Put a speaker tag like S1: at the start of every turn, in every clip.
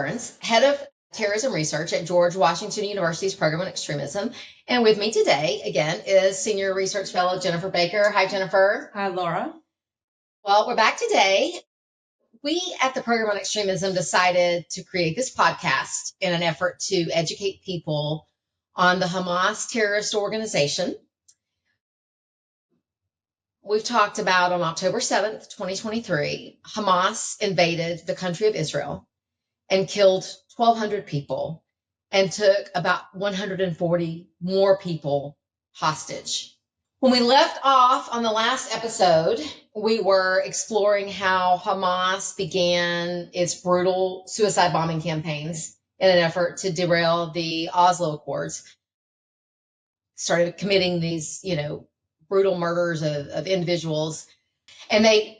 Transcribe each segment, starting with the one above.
S1: Burns, head of terrorism research at George Washington University's program on extremism. And with me today, again, is senior research fellow Jennifer Baker. Hi, Jennifer.
S2: Hi, Laura.
S1: Well, we're back today. We at the program on extremism decided to create this podcast in an effort to educate people on the Hamas terrorist organization. We've talked about on October 7th, 2023, Hamas invaded the country of Israel and killed 1,200 people and took about 140 more people hostage. When we left off on the last episode, we were exploring how Hamas began its brutal suicide bombing campaigns in an effort to derail the Oslo Accords. Started committing these, brutal murders of individuals. And they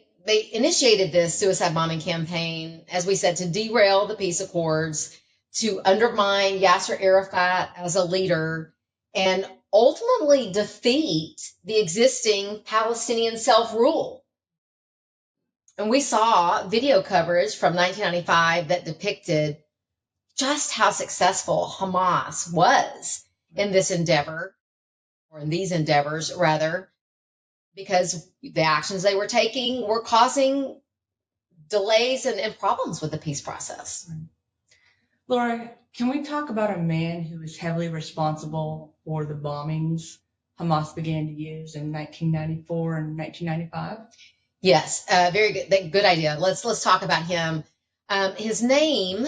S1: initiated this suicide bombing campaign, as we said, to derail the peace accords, to undermine Yasser Arafat as a leader, and ultimately defeat the existing Palestinian self-rule. And we saw video coverage from 1995 that depicted just how successful Hamas was in this endeavor, or in these endeavors, rather, because the actions they were taking were causing delays and problems with the peace process.
S2: Laura, can we talk about a man who was heavily responsible for the bombings Hamas began to use in 1994 and 1995?
S1: Yes, very good idea. Let's talk about him. His name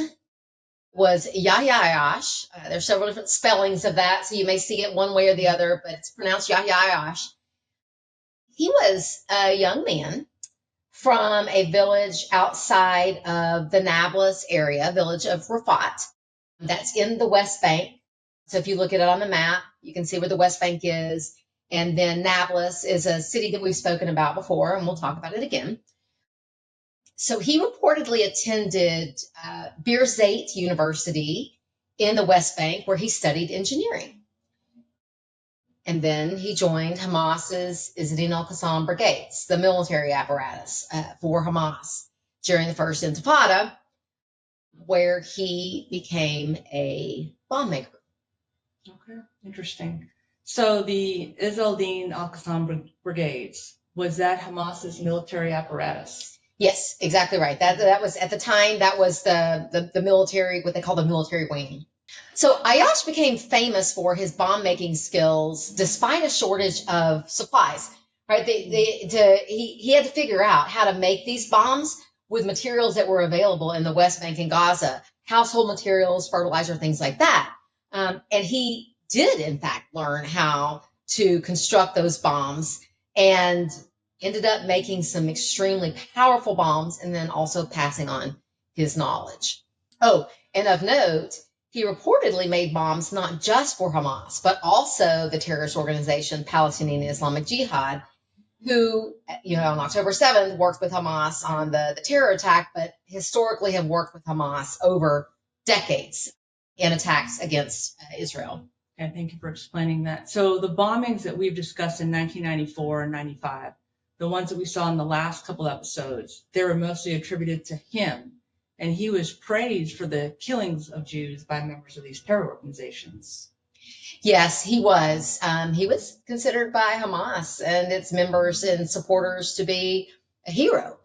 S1: was Yahya Ayyash. There's several different spellings of that, so you may see it one way or the other, but it's pronounced Yahya Ayyash. He was a young man from a village outside of the Nablus area, village of Rafat, that's in the West Bank. So if you look at it on the map, you can see where the West Bank is. And then Nablus is a city that we've spoken about before, and we'll talk about it again. So he reportedly attended Birzeit University in the West Bank, where he studied engineering. And then he joined Hamas's Izzedine al-Qassam brigades, the military apparatus for Hamas during the first Intifada, where he became a bomb maker.
S2: Okay, interesting. So the Izzedine al-Qassam brigades, was that Hamas's military apparatus?
S1: Yes, exactly right. That was, at the time, that was the military, what they call the military wing. So Ayyash became famous for his bomb-making skills despite a shortage of supplies, right? He had to figure out how to make these bombs with materials that were available in the West Bank and Gaza, household materials, fertilizer, things like that. And he did, in fact, learn how to construct those bombs and ended up making some extremely powerful bombs and then also passing on his knowledge. Oh, and of note, he reportedly made bombs not just for Hamas, but also the terrorist organization Palestinian Islamic Jihad, who, on October 7th worked with Hamas on the terror attack, but historically have worked with Hamas over decades in attacks against Israel.
S2: Okay, thank you for explaining that. So the bombings that we've discussed in 1994 and 95, the ones that we saw in the last couple episodes, they were mostly attributed to him. And he was praised for the killings of Jews by members of these terror organizations.
S1: Yes, he was. He was considered by Hamas and its members and supporters to be a hero.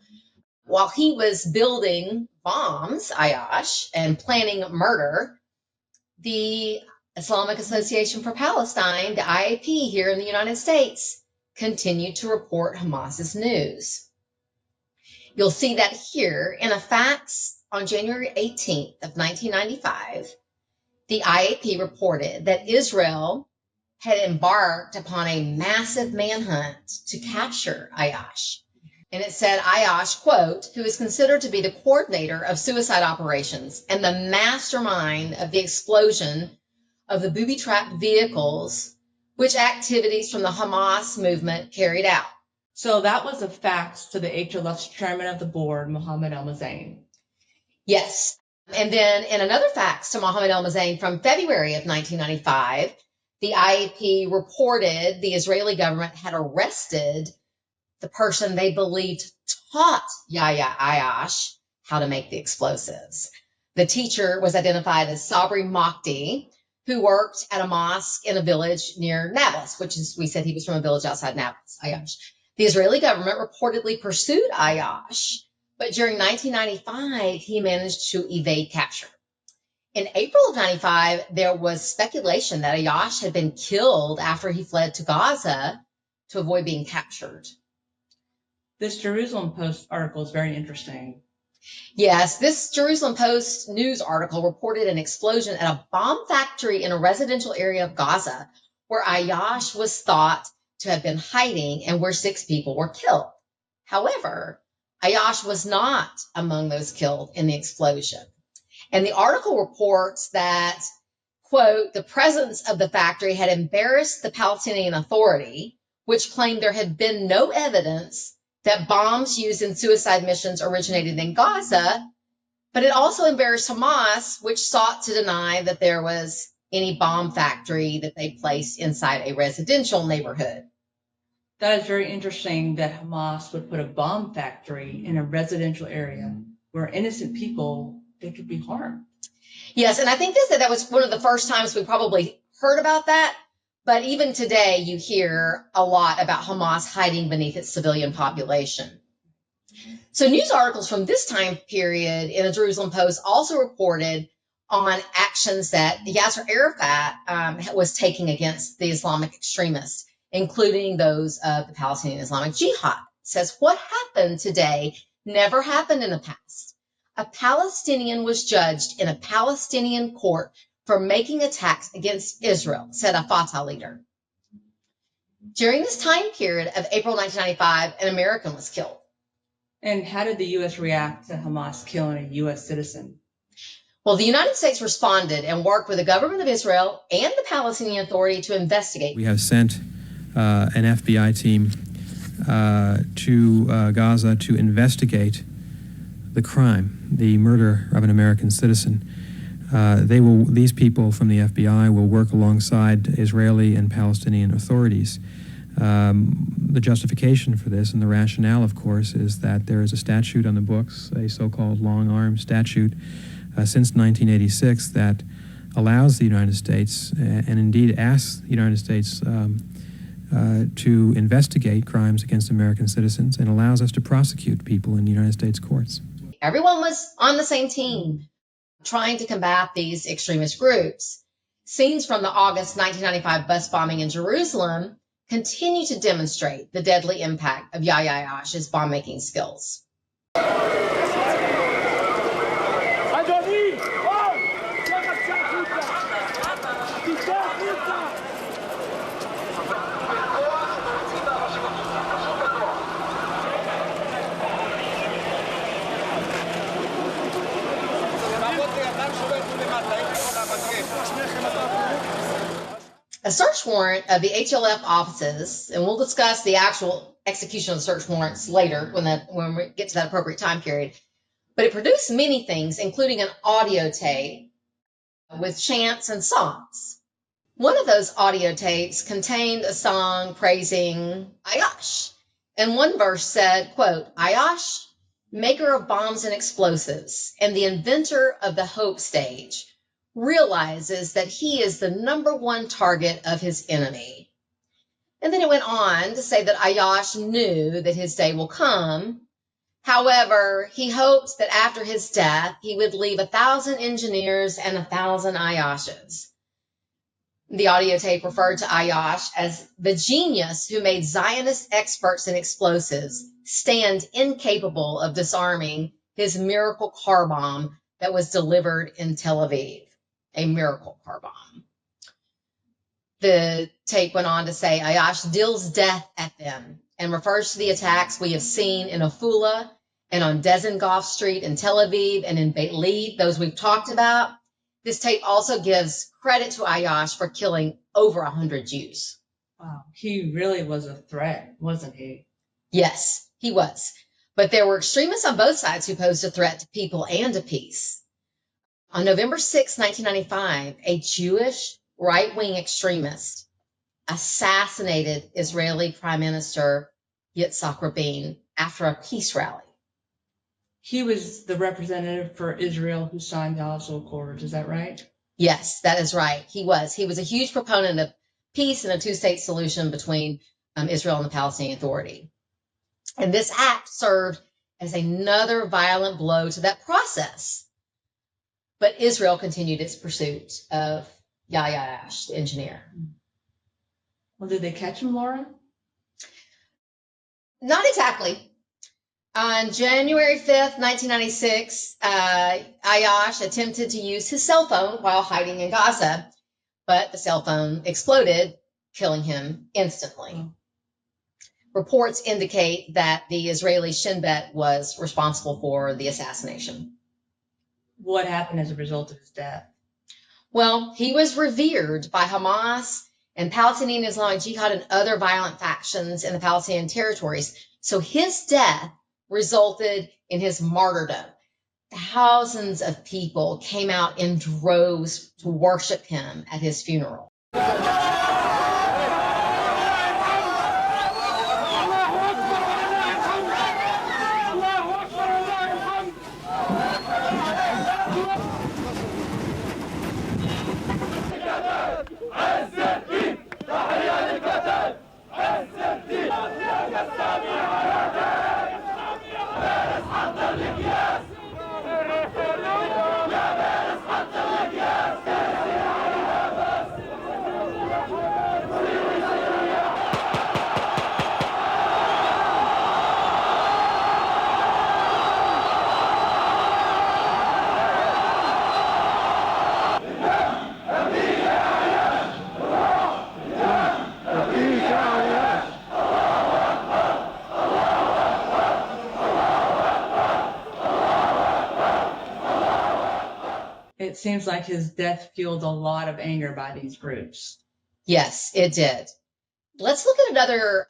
S1: While he was building bombs, Ayyash, and planning murder, the Islamic Association for Palestine, the IAP here in the United States, continued to report Hamas's news. You'll see that here in a fax on January 18th of 1995, the IAP reported that Israel had embarked upon a massive manhunt to capture Ayyash. And it said Ayyash, quote, who is considered to be the coordinator of suicide operations and the mastermind of the explosion of the booby-trapped vehicles, which activities from the Hamas movement carried out.
S2: So that was a fax to the HLF's chairman of the board, Mohammed El-Mazain.
S1: Yes. And then in another fax to Mohammed El-Mazain from February of 1995, the IAP reported the Israeli government had arrested the person they believed taught Yahya Ayyash how to make the explosives. The teacher was identified as Sabri Makhdi, who worked at a mosque in a village near Nablus, which is, we said he was from a village outside Nablus, Ayyash. The Israeli government reportedly pursued Ayyash, but during 1995, he managed to evade capture. In April of 95, there was speculation that Ayyash had been killed after he fled to Gaza to avoid being captured.
S2: This Jerusalem Post article is very interesting.
S1: Yes, this Jerusalem Post news article reported an explosion at a bomb factory in a residential area of Gaza where Ayyash was thought to have been hiding and where 6 people were killed. However, Ayyash was not among those killed in the explosion. And the article reports that, quote, the presence of the factory had embarrassed the Palestinian Authority, which claimed there had been no evidence that bombs used in suicide missions originated in Gaza, but it also embarrassed Hamas, which sought to deny that there was any bomb factory that they placed inside a residential neighborhood.
S2: That is very interesting that Hamas would put a bomb factory in a residential area where innocent people, they could be harmed.
S1: Yes, and I think that was one of the first times we probably heard about that. But even today, you hear a lot about Hamas hiding beneath its civilian population. So news articles from this time period in the Jerusalem Post also reported on actions that Yasser Arafat was taking against the Islamic extremists, including those of the Palestinian Islamic Jihad. It says, what happened today never happened in the past. A Palestinian was judged in a Palestinian court for making attacks against Israel, said a Fatah leader. During this time period of April 1995, an American was killed.
S2: And how did the U.S. react to Hamas killing a U.S. citizen?
S1: Well, the United States responded and worked with the government of Israel and the Palestinian Authority to investigate.
S3: We have sent an FBI team to Gaza to investigate the crime, the murder of an American citizen. These people from the FBI will work alongside Israeli and Palestinian authorities. The justification for this and the rationale, of course, is that there is a statute on the books, a so-called long-arm statute, since 1986 that allows the United States, and indeed asks the United States to investigate crimes against American citizens and allows us to prosecute people in the United States courts.
S1: Everyone was on the same team trying to combat these extremist groups. Scenes from the August 1995 bus bombing in Jerusalem continue to demonstrate the deadly impact of Yahya Ayyash's bomb-making skills. A search warrant of the HLF offices, and we'll discuss the actual execution of the search warrants later when we get to that appropriate time period, but it produced many things, including an audio tape with chants and songs. One of those audio tapes contained a song praising Ayyash, and one verse said, quote, Ayyash, maker of bombs and explosives, and the inventor of the hope stage, realizes that he is the number one target of his enemy. And then it went on to say that Ayyash knew that his day will come. However, he hopes that after his death, he would leave 1,000 engineers and 1,000 Ayyashes. The audio tape referred to Ayyash as the genius who made Zionist experts in explosives stand incapable of disarming his miracle car bomb that was delivered in Tel Aviv. A miracle car bomb. The tape went on to say Ayyash deals death at them and refers to the attacks we have seen in Afula and on Dizengoff Street in Tel Aviv and in Beit Lid, those we've talked about. This tape also gives credit to Ayyash for killing over 100 Jews.
S2: Wow, he really was a threat, wasn't he?
S1: Yes, he was. But there were extremists on both sides who posed a threat to people and to peace. On November 6, 1995, a Jewish right-wing extremist assassinated Israeli Prime Minister Yitzhak Rabin after a peace rally.
S2: He was the representative for Israel who signed the Oslo Accords. Is that right?
S1: Yes, that is right. He was. He was a huge proponent of peace and a two-state solution between Israel and the Palestinian Authority. And this act served as another violent blow to that process. But Israel continued its pursuit of Yahya Ayyash, the engineer.
S2: Well, did they catch him, Laura?
S1: Not exactly. On January 5th, 1996, Ayyash attempted to use his cell phone while hiding in Gaza, but the cell phone exploded, killing him instantly. Reports indicate that the Israeli Shin Bet was responsible for the assassination.
S2: What happened as a result of his death?
S1: Well, he was revered by Hamas and Palestinian Islamic Jihad and other violent factions in the Palestinian territories. So his death resulted in his martyrdom. Thousands of people came out in droves to worship him at his funeral.
S2: It seems like his death fueled a lot of anger by these groups.
S1: Yes, it did. Let's look at another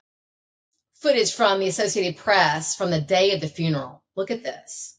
S1: footage from the Associated Press from the day of the funeral. Look at this.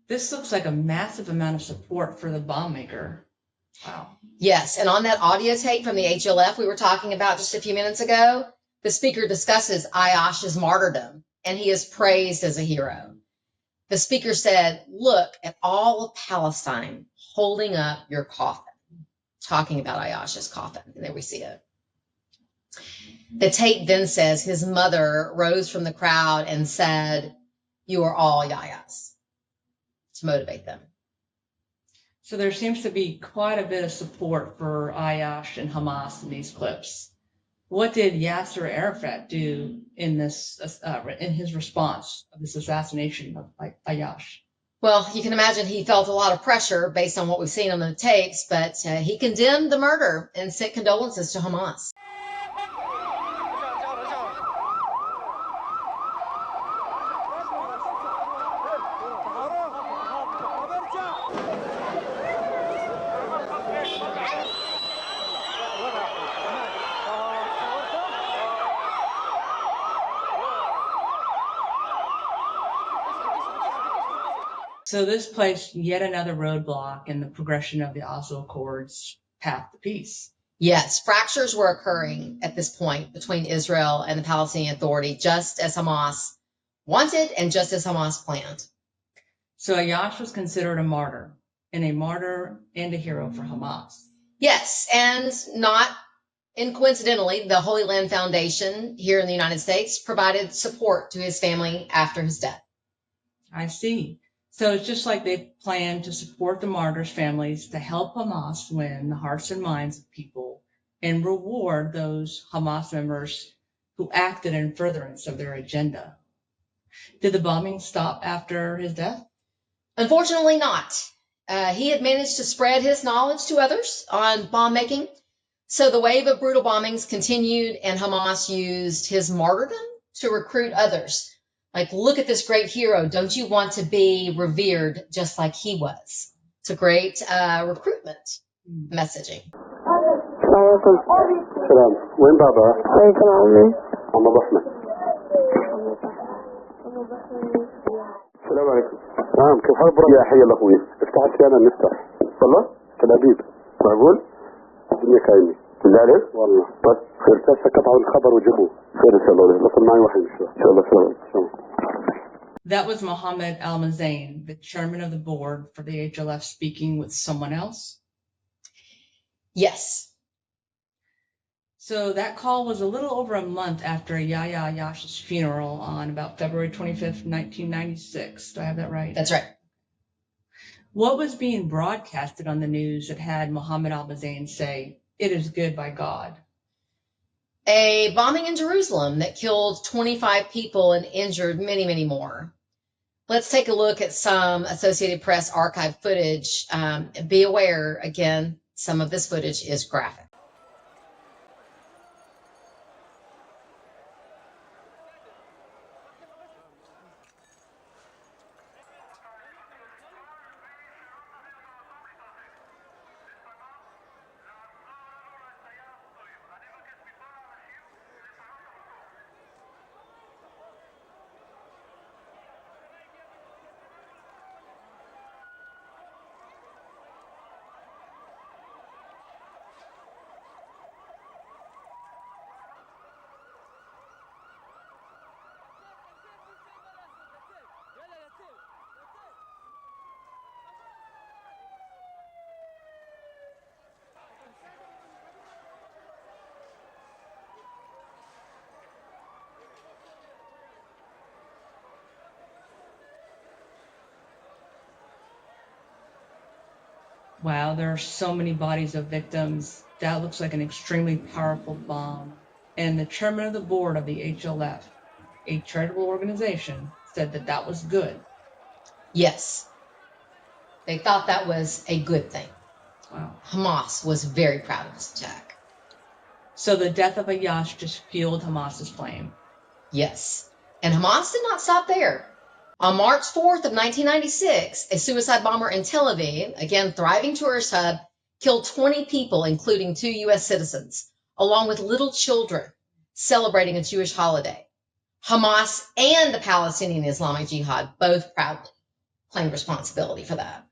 S2: This looks like a massive amount of support for the bomb maker. Wow.
S1: Yes, and on that audio tape from the HLF we were talking about just a few minutes ago, the speaker discusses Ayyash's martyrdom, and he is praised as a hero. The speaker said, "Look at all of Palestine holding up your coffin," talking about Ayyash's coffin, and there we see it. The tape then says his mother rose from the crowd and said, "You are all Yahyas," to motivate them.
S2: So there seems to be quite a bit of support for Ayyash and Hamas in these clips. What did Yasser Arafat do in this, in his response of this assassination of Ayyash?
S1: Well, you can imagine he felt a lot of pressure based on what we've seen on the tapes, but he condemned the murder and sent condolences to Hamas.
S2: So this placed yet another roadblock in the progression of the Oslo Accords path to peace.
S1: Yes, fractures were occurring at this point between Israel and the Palestinian Authority, just as Hamas wanted and just as Hamas planned.
S2: So Ayyash was considered a martyr and a hero for Hamas.
S1: Yes, and not incoincidentally, the Holy Land Foundation here in the United States provided support to his family after his death.
S2: I see. So it's just like they planned to support the martyrs' families to help Hamas win the hearts and minds of people and reward those Hamas members who acted in furtherance of their agenda. Did the bombing stop after his death?
S1: Unfortunately not. He had managed to spread his knowledge to others on bomb making. So the wave of brutal bombings continued, and Hamas used his martyrdom to recruit others. Like, look at this great hero. Don't you want to be revered just like he was? It's a great recruitment messaging.
S4: سلام وين بابا؟
S5: عليكم عمي.
S4: عم بحمد. السلام عليكم. نعم كيف حالك يا حي الله اخوي؟ افتحت لي انا نفتح. والله؟ تل ابيب. معقول؟ الدنيا كايمة. بالله عليك؟ والله. بس خير تسا قطعوا الخبر وجيبوه. خير ان شاء الله. لكن معي واحد ان شاء الله. سلام.
S2: That was Mohammed Al-Mazain, the chairman of the board for the HLF, speaking with someone else.
S1: Yes.
S2: So that call was a little over a month after Yahya Ayyash's funeral on about February 25th, 1996. Do I have that right?
S1: That's right.
S2: What was being broadcasted on the news that had Mohammed Al-Mazain say, "It is good by God"?
S1: A bombing in Jerusalem that killed 25 people and injured many, many more. Let's take a look at some Associated Press archive footage. Be aware, again, some of this footage is graphic.
S2: Wow, there are so many bodies of victims. That looks like an extremely powerful bomb. And the chairman of the board of the HLF, a charitable organization, said that that was good.
S1: Yes. They thought that was a good thing.
S2: Wow.
S1: Hamas was very proud of this attack.
S2: So the death of Ayyash just fueled Hamas's flame.
S1: Yes. And Hamas did not stop there. On March 4th of 1996, a suicide bomber in Tel Aviv, again thriving tourist hub, killed 20 people, including 2 U.S. citizens, along with little children celebrating a Jewish holiday. Hamas and the Palestinian Islamic Jihad both proudly claimed responsibility for that.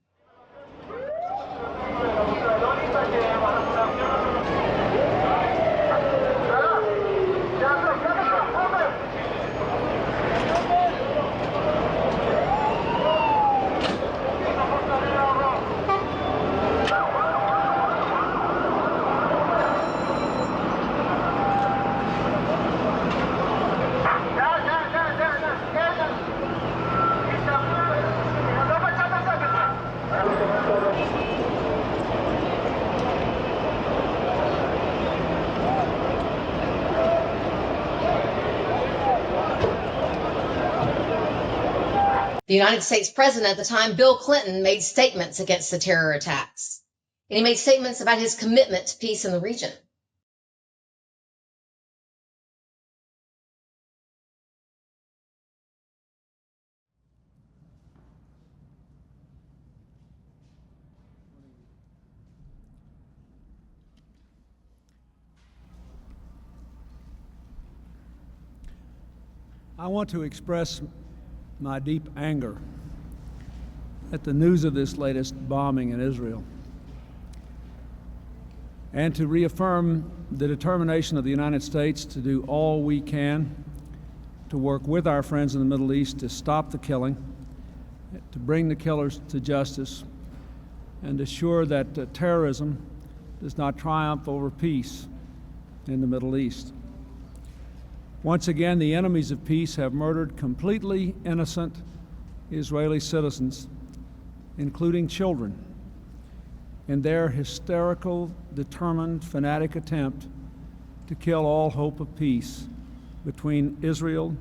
S1: The United States president at the time, Bill Clinton, made statements against the terror attacks. And he made statements about his commitment to peace in the region.
S6: I want to express my deep anger at the news of this latest bombing in Israel, and to reaffirm the determination of the United States to do all we can to work with our friends in the Middle East to stop the killing, to bring the killers to justice, and assure that terrorism does not triumph over peace in the Middle East. Once again, the enemies of peace have murdered completely innocent Israeli citizens, including children. in their hysterical, determined, fanatic attempt to kill all hope of peace between Israel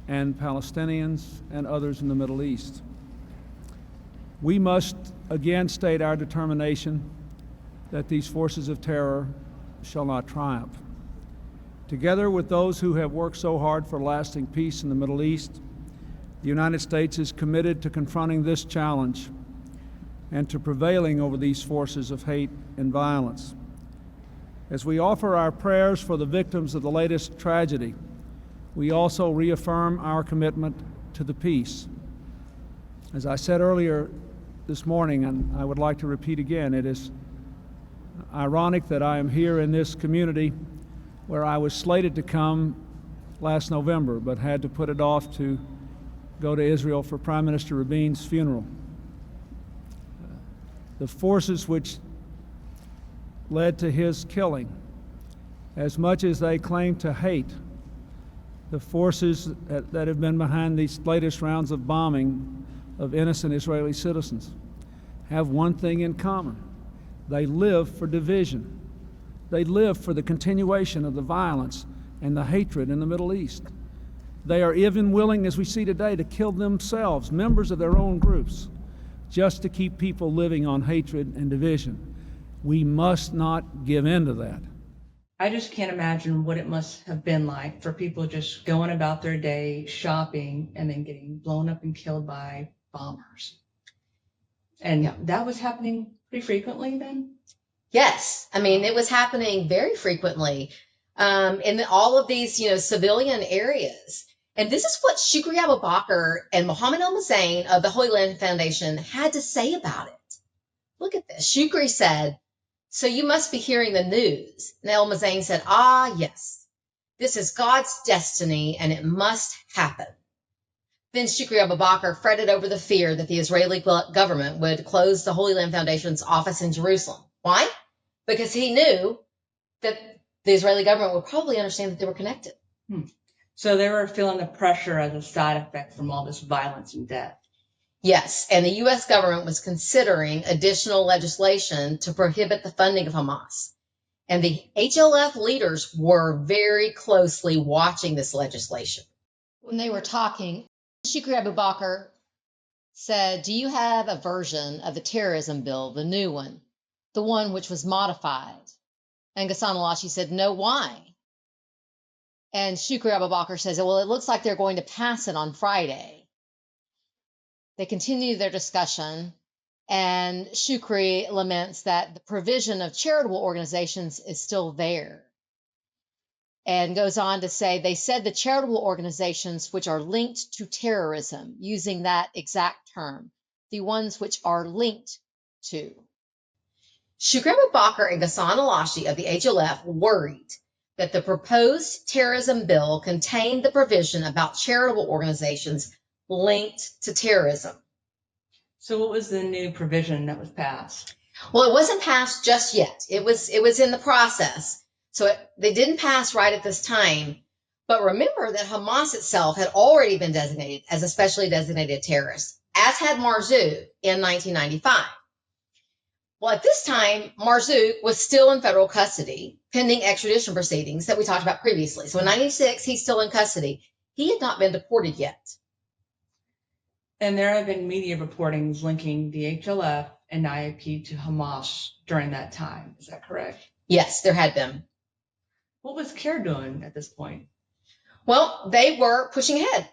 S6: and Palestinians and others in the Middle East. We must again state our determination that these forces of terror shall not triumph. Together with those who have worked so hard for lasting peace in the Middle East, the United States is committed to confronting this challenge and to prevailing over these forces of hate and violence. As we offer our prayers for the victims of the latest tragedy, we also reaffirm our commitment to the peace. As I said earlier this morning, and I would like to repeat again, it is ironic that I am here in this community where I was slated to come last November, but had to put it off to go to Israel for Prime Minister Rabin's funeral. The forces which led to his killing, as much as they claim to hate, the forces that have been behind these latest rounds of bombing of innocent Israeli citizens have one thing in common. They live for division. They live for the continuation of the violence and the hatred in the Middle East. They are even willing, as we see today, to kill themselves, members of their own groups, just to keep people living on hatred and division. We must not give in to that.
S2: I just can't imagine what it must have been like for people just going about their day, shopping, and then getting blown up and killed by bombers. And that was happening pretty frequently then?
S1: Yes. I mean, it was happening very frequently in all of these, civilian areas. And this is what Shukri Abu Bakr and Mohammed al-Mazain of the Holy Land Foundation had to say about it. Look at this. Shukri said, "So you must be hearing the news." And al-Mazain said, "Ah, yes. This is God's destiny and it must happen." Then Shukri Abu Bakr fretted over the fear that the Israeli government would close the Holy Land Foundation's office in Jerusalem. Why? Because he knew that the Israeli government would probably understand that they were connected.
S2: So they were feeling the pressure as a side effect from all this violence and death.
S1: Yes, and the U.S. government was considering additional legislation to prohibit the funding of Hamas. And the HLF leaders were very closely watching this legislation. When they were talking, Shukri Abu Bakr said, "Do you have a version of the terrorism bill, the new one, the one which was modified?" And Ghassan al-Ashi said, "No, why?" And Shukri Abu Bakr says, "Well, it looks like they're going to pass it on Friday." They continue their discussion, and Shukri laments that the provision of charitable organizations is still there, and goes on to say, "They said the charitable organizations which are linked to terrorism," using that exact term, the ones which are linked to. Shukri Abu Bakr and Ghassan al-Ashi of the HLF worried that the proposed terrorism bill contained the provision about charitable organizations linked to terrorism.
S2: So what was the new provision that was passed?
S1: Well, it wasn't passed just yet. It was in the process. So they didn't pass right at this time. But remember that Hamas itself had already been designated as a specially designated terrorist, as had Marzouk in 1995. Well, at this time, Marzouk was still in federal custody, pending extradition proceedings that we talked about previously. So in 1996, he's still in custody. He had not been deported yet.
S2: And there have been media reportings linking the HLF and IAP to Hamas during that time. Is that correct?
S1: Yes, there had been.
S2: What was CARE doing at this point?
S1: Well, they were pushing ahead.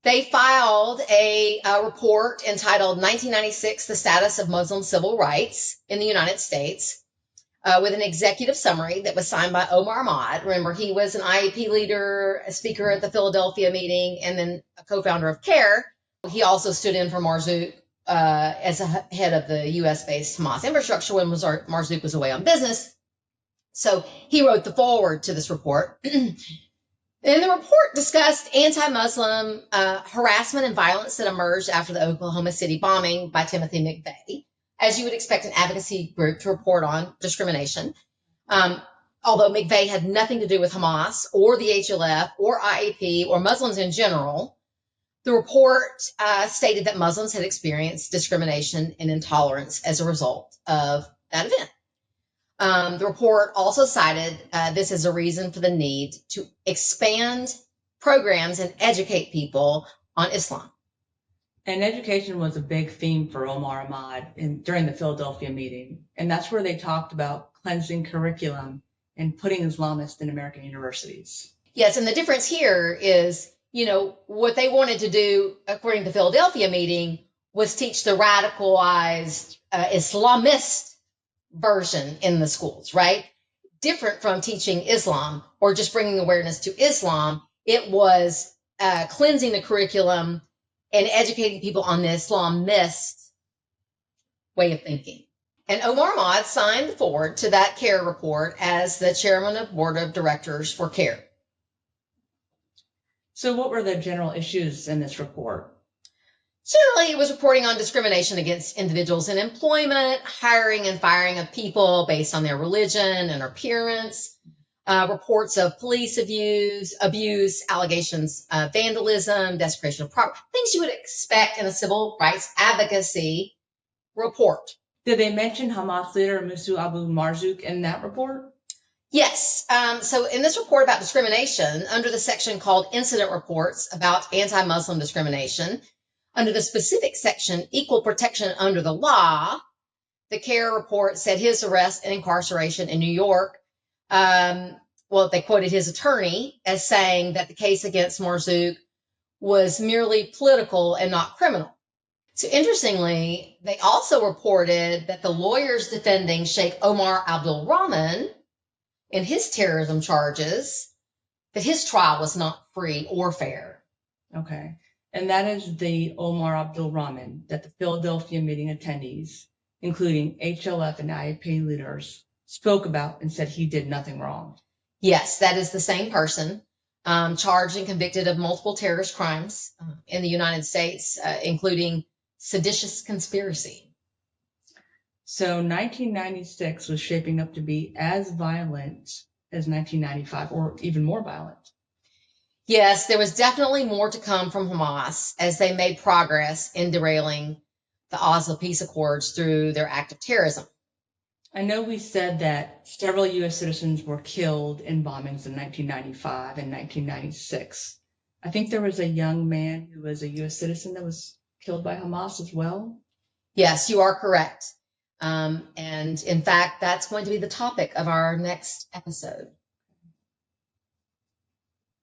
S1: They filed a report entitled 1996, The Status of Muslim Civil Rights in the United States, with an executive summary that was signed by Omar Ahmad. Remember, he was an IAP leader, a speaker at the Philadelphia meeting, and then a co-founder of CARE. He also stood in for Marzouk as a head of the U.S.-based Hamas infrastructure when Marzouk was away on business. So he wrote the foreword to this report. And the report discussed anti-Muslim harassment and violence that emerged after the Oklahoma City bombing by Timothy McVeigh, as you would expect an advocacy group to report on discrimination. Although McVeigh had nothing to do with Hamas or the HLF or IAP or Muslims in general, The report stated that Muslims had experienced discrimination and intolerance as a result of that event. The report also cited this as a reason for the need to expand programs and educate people on Islam.
S2: And education was a big theme for Omar Ahmad during the Philadelphia meeting. And that's where they talked about cleansing curriculum and putting Islamists in American universities.
S1: Yes, and the difference here is, what they wanted to do, according to the Philadelphia meeting, was teach the radicalized Islamist version in the schools, right? Different from teaching Islam or just bringing awareness to Islam. It was cleansing the curriculum and educating people on the Islamist way of thinking. And Omar Ahmad signed forward to that CARE report as the chairman of board of directors for CARE.
S2: So what were the general issues in this report?
S1: Generally, it was reporting on discrimination against individuals in employment, hiring and firing of people based on their religion and appearance, reports of police abuse, allegations of vandalism, desecration of property, things you would expect in a civil rights advocacy report.
S2: Did they mention Hamas leader Musa Abu Marzouk in that report?
S1: Yes. So in this report about discrimination, under the section called Incident Reports about Anti-Muslim Discrimination, under the specific section, Equal Protection Under the Law, the CARE report said his arrest and incarceration in New York, they quoted his attorney as saying that the case against Marzouk was merely political and not criminal. So interestingly, they also reported that the lawyers defending Sheikh Omar Abdul Rahman in his terrorism charges, that his trial was not free or fair.
S2: Okay. And that is the Omar Abdul Rahman that the Philadelphia meeting attendees, including HLF and IAP leaders, spoke about and said he did nothing wrong.
S1: Yes, that is the same person, charged and convicted of multiple terrorist crimes in the United States, including seditious conspiracy.
S2: So 1996 was shaping up to be as violent as 1995, or even more violent.
S1: Yes, there was definitely more to come from Hamas as they made progress in derailing the Oslo Peace Accords through their act of terrorism.
S2: I know we said that several U.S. citizens were killed in bombings in 1995 and 1996. I think there was a young man who was a U.S. citizen that was killed by Hamas as well.
S1: Yes, you are correct. And in fact, that's going to be the topic of our next episode.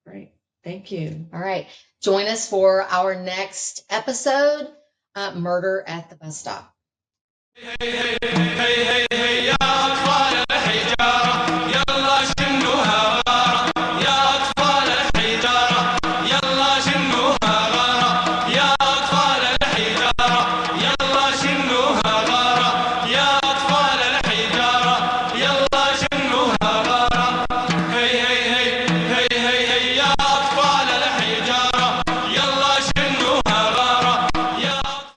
S2: Great. Thank you.
S1: All right. Join us for our next episode, Murder at the Bus Stop.
S5: Hey, hey, hey, hey.